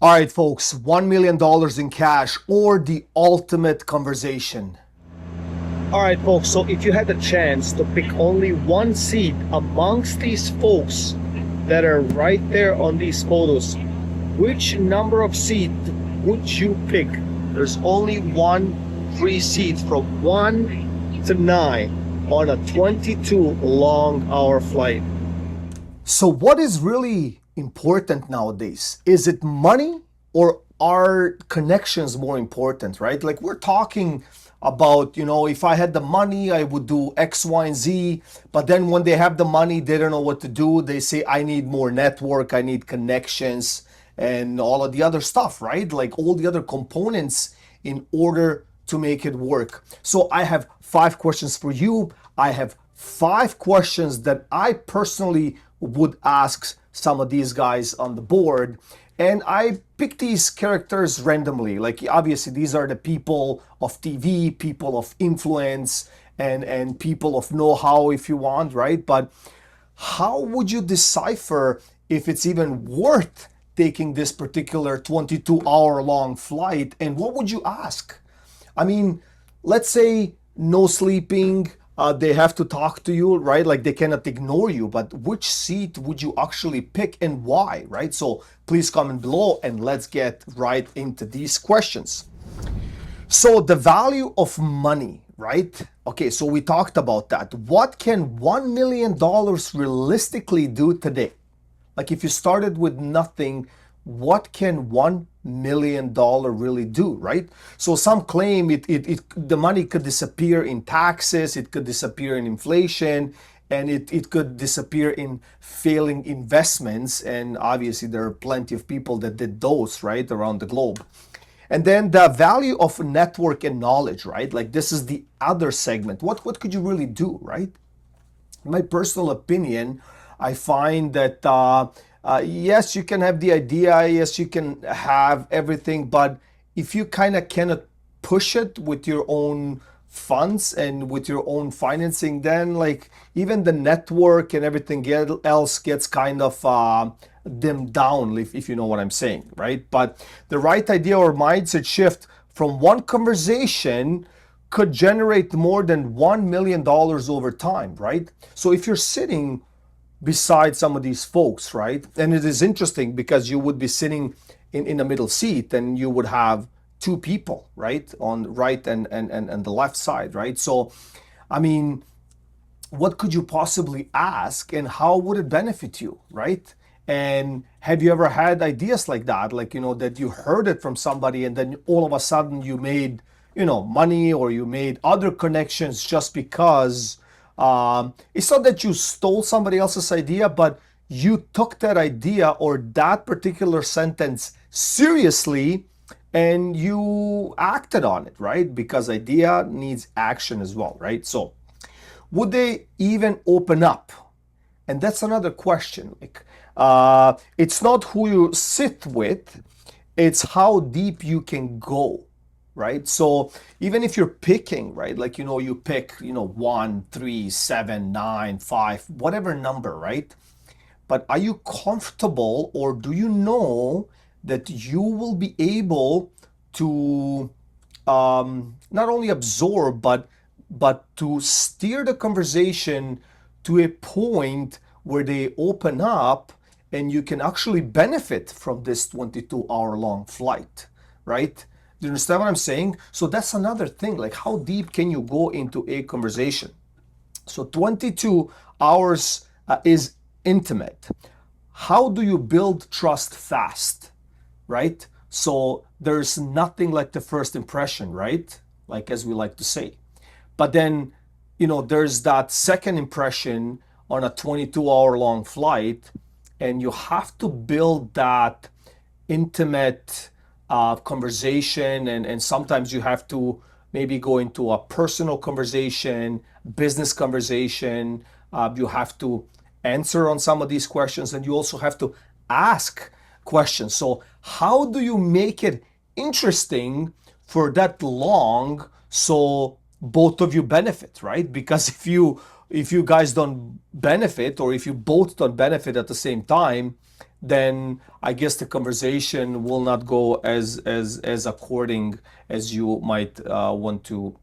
All right, folks, $1 million in cash or the ultimate conversation. All right, folks. So if you had the chance to pick only one seat amongst these folks that are right there on these photos, which number of seat would you pick? There's only one free seat from 1 to 9 on a 22 long hour flight. So, what is really important nowadays? Is it money or are connections more important, right? Like, we're talking about, if I had the money, I would do X, Y, and Z. But then when they have the money, they don't know what to do. They say, I need more network, I need connections, and all of the other stuff, right? Like, all the other components in order to make it work. So, I have 5 questions for you. I have 5 questions that I personally would ask some of these guys on the board. And I pick these characters randomly. Like, obviously, these are the people of TV, people of influence, and people of know-how, if you want, right? But how would you decipher if it's even worth taking this particular 22-hour long flight? And what would you ask? I mean, let's say no sleeping, they have to talk to you, right? Like, they cannot ignore you, but which seat would you actually pick and why, right? So please comment below and let's get right into these questions. So the value of money, right? Okay, so we talked about that. What can $1 million realistically do today? Like, if you started with nothing, what can $1 million really do, right? So some claim the money could disappear in taxes, it could disappear in inflation, and it could disappear in failing investments. And obviously there are plenty of people that did those, right, around the globe. And then the value of network and knowledge, right? Like, this is the other segment. What could you really do, right? In my personal opinion, I find that yes, you can have the idea, yes, you can have everything, but if you kind of cannot push it with your own funds and with your own financing, then like even the network and everything else gets kind of dimmed down, if you know what I'm saying, right? But the right idea or mindset shift from one conversation could generate more than $1 million over time, right? So if you're sitting beside some of these folks, right? And it is interesting because you would be sitting in a middle seat and you would have two people, right? On right and the left side, right? So, I mean, what could you possibly ask and how would it benefit you, right? And have you ever had ideas like that, like, that you heard it from somebody and then all of a sudden you made, money or you made other connections just because it's not that you stole somebody else's idea, but you took that idea or that particular sentence seriously and you acted on it, right? Because idea needs action as well, right? So, would they even open up? And that's another question. Like, it's not who you sit with, it's how deep you can go, right? So even if you're picking, right, like, you pick, 1, 3, 7, 9, 5, whatever number, right? But are you comfortable or do you know that you will be able to not only absorb but to steer the conversation to a point where they open up and you can actually benefit from this 22-hour long flight, right? Do you understand what I'm saying? So that's another thing. Like, how deep can you go into a conversation? So 22 hours is intimate. How do you build trust fast, right? So there's nothing like the first impression, right? Like, as we like to say. But then, there's that second impression on a 22-hour long flight, and you have to build that intimate conversation. And sometimes you have to maybe go into a personal conversation, business conversation. You have to answer on some of these questions, and you also have to ask questions. So, how do you make it interesting for that long so both of you benefit, right? Because if you guys don't benefit or if you both don't benefit at the same time, then I guess the conversation will not go as according as you might want to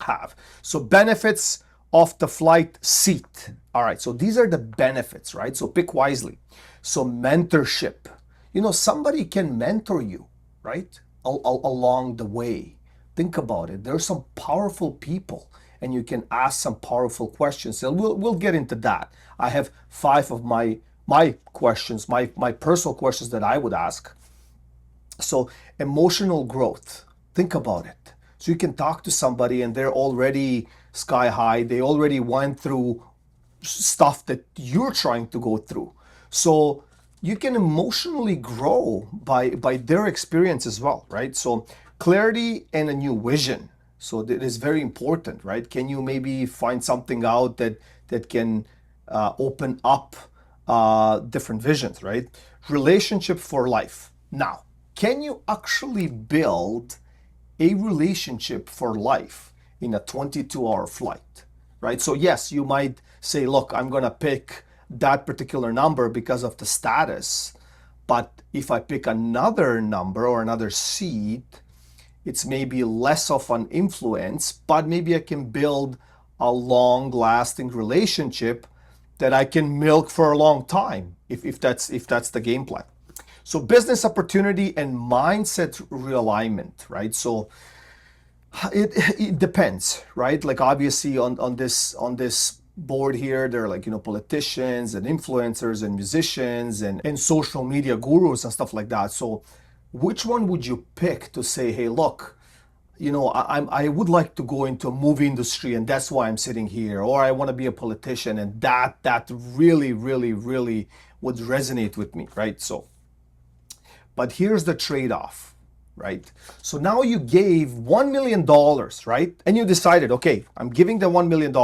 have. So benefits of the flight seat. All right, so these are the benefits, right? So pick wisely. So mentorship. Somebody can mentor you, right? Along the way. Think about it. There are some powerful people, and you can ask some powerful questions. So we'll get into that. I have 5 of my questions, my personal questions that I would ask. So emotional growth, think about it. So you can talk to somebody and they're already sky high. They already went through stuff that you're trying to go through. So you can emotionally grow by their experience as well, right? So clarity and a new vision. So that is very important, right? Can you maybe find something out that can open up different visions, right? Relationship for life. Now, can you actually build a relationship for life in a 22-hour flight, right? So yes, you might say, look, I'm going to pick that particular number because of the status. But if I pick another number or another seat, it's maybe less of an influence, but maybe I can build a long lasting relationship that I can milk for a long time if that's the game plan. So business opportunity and mindset realignment, right? So it depends, right? Like obviously on this board here, there are like politicians and influencers and musicians and social media gurus and stuff like that. So which one would you pick to say, hey, look, I would like to go into a movie industry and that's why I'm sitting here, or I want to be a politician and that really, really, really would resonate with me, right? So but here's the trade-off, right? So now you gave $1 million, right? And you decided, okay, I'm giving the $1 million.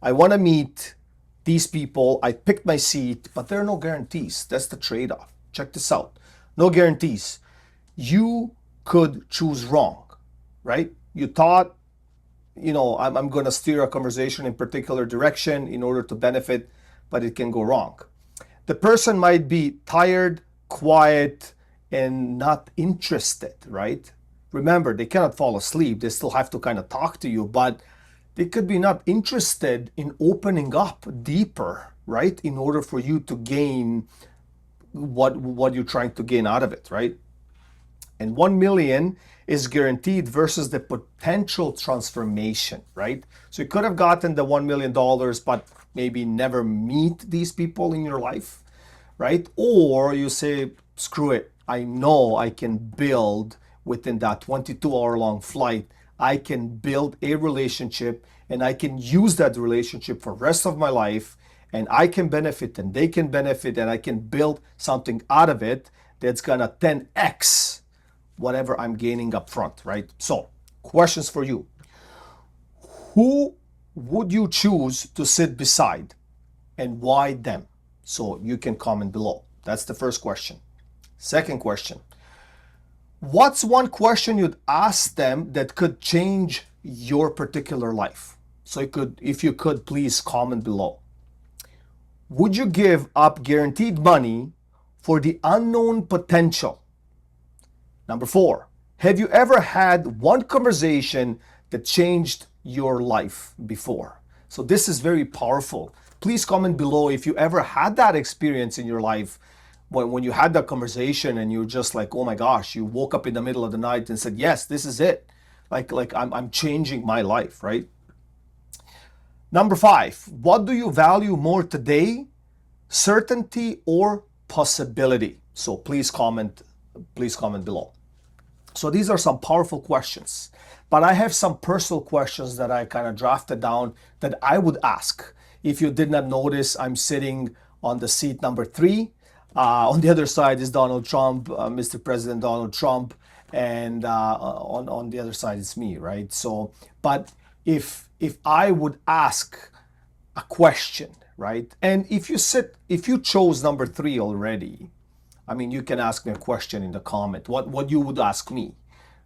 I want to meet these people. I picked my seat, but there are no guarantees. That's the trade-off. Check this out. No guarantees. You could choose wrong, right? You thought, I'm going to steer a conversation in particular direction in order to benefit, but it can go wrong. The person might be tired, quiet, and not interested, right? Remember, they cannot fall asleep. They still have to kind of talk to you, but they could be not interested in opening up deeper, right? In order for you to gain what you're trying to gain out of it, right? And 1 million is guaranteed versus the potential transformation, right? So you could have gotten the $1 million, but maybe never meet these people in your life, right? Or you say, screw it, I know I can build within that 22-hour long flight, I can build a relationship and I can use that relationship for the rest of my life, and I can benefit and they can benefit and I can build something out of it that's gonna 10x whatever I'm gaining up front, right? So, questions for you. Who would you choose to sit beside and why them? So you can comment below. That's the first question. Second question. What's one question you'd ask them that could change your particular life? So if you could, please comment below. Would you give up guaranteed money for the unknown potential? Number 4, have you ever had one conversation that changed your life before? So this is very powerful. Please comment below if you ever had that experience in your life when you had that conversation and you're just like, oh my gosh, you woke up in the middle of the night and said, yes, this is it. Like I'm changing my life, right? Number 5, what do you value more today? Certainty or possibility? So please comment below. So these are some powerful questions, but I have some personal questions that I kind of drafted down that I would ask. If you did not notice, I'm sitting on the seat number 3. On the other side is Donald Trump, Mr. President Donald Trump, and on the other side is me, right? So, but if I would ask a question, right? And if you chose number 3 already, I mean, you can ask me a question in the comment, what you would ask me,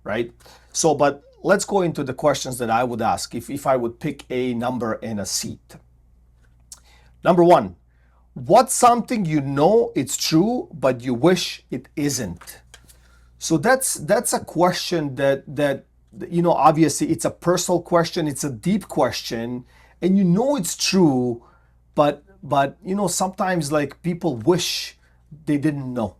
right? So, but let's go into the questions that I would ask if I would pick a number and a seat. Number 1, What's something you know it's true, but you wish it isn't? So that's a question that obviously it's a personal question, it's a deep question, and it's true, but sometimes like people wish they didn't know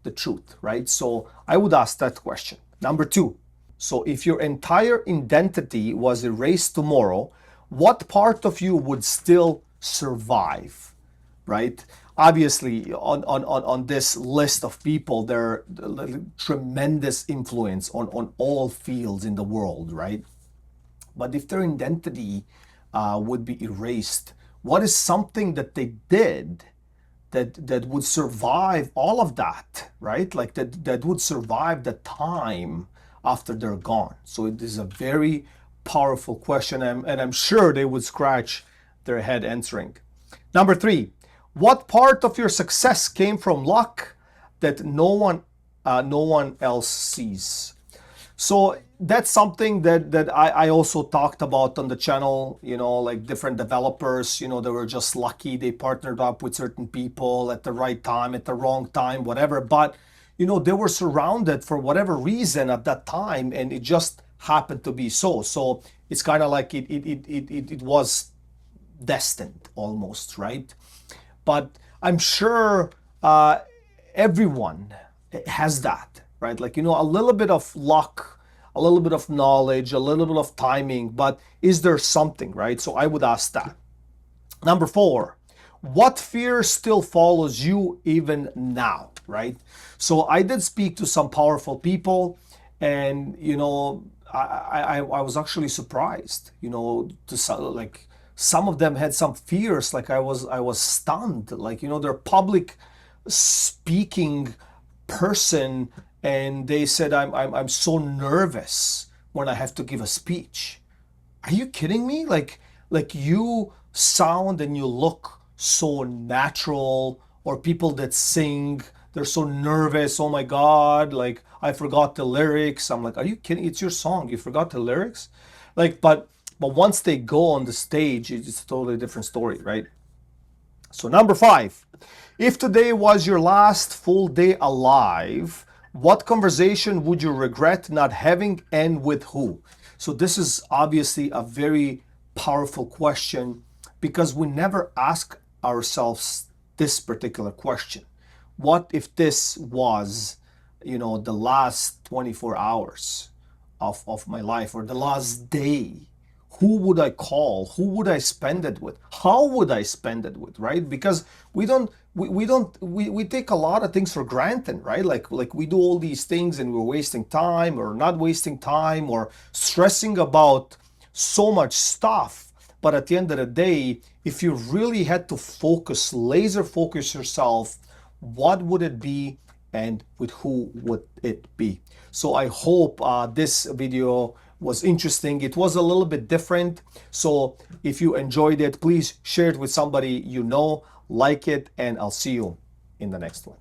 the truth, right? So I would ask that question. Number two, so if your entire identity was erased tomorrow, what part of you would still survive? Right? Obviously, on this list of people, there are tremendous influence on all fields in the world, right? But if their identity would be erased, what is something that they did that would survive all of that, right? Like that would survive the time after they're gone. So it is a very powerful question, and I'm sure they would scratch their head answering. Number three, what part of your success came from luck that no one else sees? So that's something that I also talked about on the channel, like different developers, they were just lucky. They partnered up with certain people at the right time, at the wrong time, whatever. But, they were surrounded for whatever reason at that time, and it just happened to be so. So it's kind of like it was destined almost, right? But I'm sure everyone has that, right? Like, a little bit of luck, a little bit of knowledge, a little bit of timing, but is there something, right? So I would ask that. Number four, what fear still follows you even now, right? So I did speak to some powerful people, and I was actually surprised, like some of them had some fears. Like I was stunned. Like they're public speaking person, and they said I'm so nervous when I have to give a speech. Are you kidding me? Like you sound and you look so natural, or people that sing, they're so nervous. Oh my God, like I forgot the lyrics. I'm like, are you kidding? It's your song. You forgot the lyrics? Like, but once they go on the stage, it's a totally different story, right? So number five, if today was your last full day alive, what conversation would you regret not having, and with who? So this is obviously a very powerful question, because we never ask ourselves this particular question. What if this was, the last 24 hours of my life, or the last day? Who would I call? Who would I spend it with? How would I spend it with? Right? Because we take a lot of things for granted, right? Like we do all these things and we're wasting time, or not wasting time, or stressing about so much stuff. But at the end of the day, if you really had to focus, laser focus yourself, what would it be, and with who would it be? So I hope this video was interesting. It was a little bit different. So if you enjoyed it, please share it with somebody like it, and I'll see you in the next one.